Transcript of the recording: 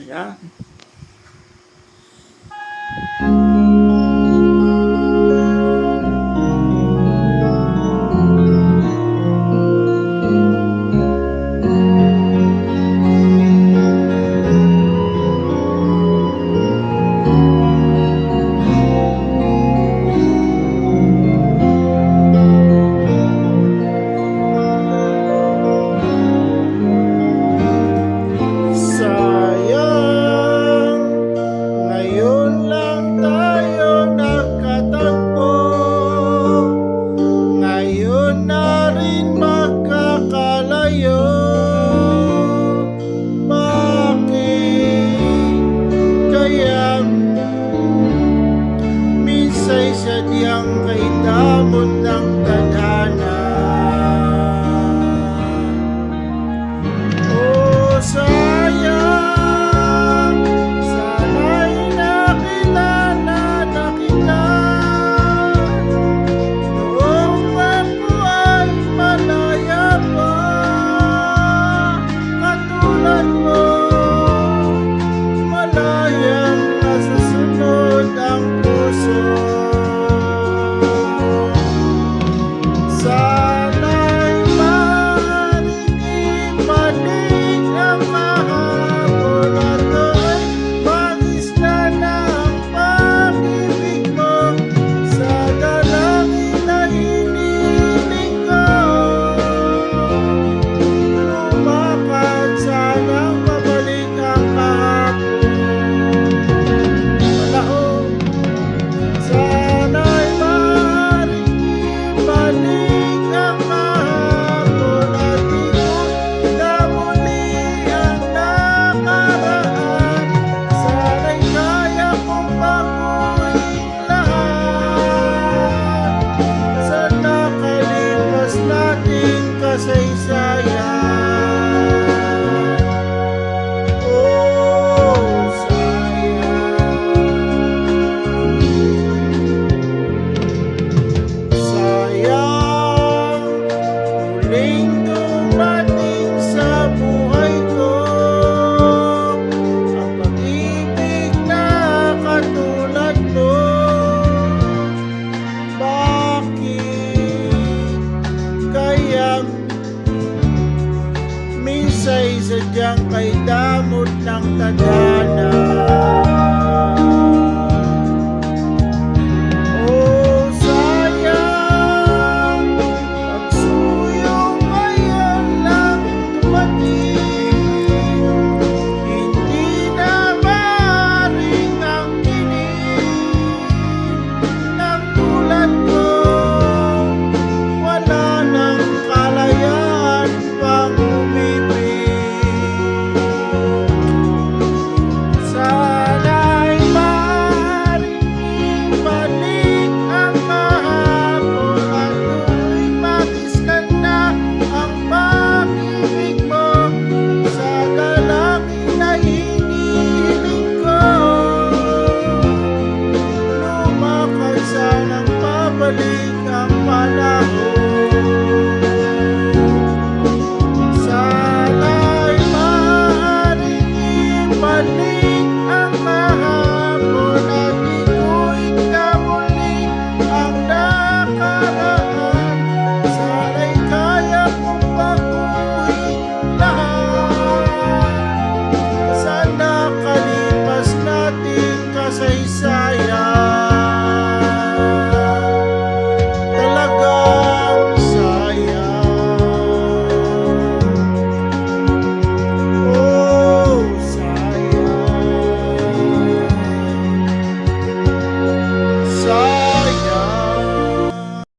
Ayan. Sayang, ngayon lang tayo nagkatagpo. Ngayon na rin magkakalayo. Bakit kaya minsa'y sadyang kay damot ng tadhana? Oh, sayang, sana'y nakilala na kita noong ako ay malaya pa. Katulad mo, malayang nasusunod ang puso. Sana'y maaaring ibalik ang kahapon at do'y magisnan ang pag-ibig mo. Sa dalangin na hinihiling ko, lumakad sanang mabalik ang kahapon. Malahong sana'y maaaring ibalik ang kahapon at ikot na muli ang nakaraan. Sana'y kaya kong baguhin lahat sa nakalipas nating kasaysayan. Oh, sayang, muling dumating sa buhay ko ang pag-ibig na katulad mo. Bakit kayang minsa'y sadyang kay damot ng tadhana? Oh, sayang, pagsuyong ngayon lang dumating. Hindi na maaaring angkinin ng tulad ko. Wala nang kalayaan pang umibig. Sana'y maaaring ibalik ang kahapon at do'y magisnan na ang pag-ibig mo. Sa dalangin na hinihiling ko, lumakad sanang pabalik ang panahon. Sana'y maaaring ibalik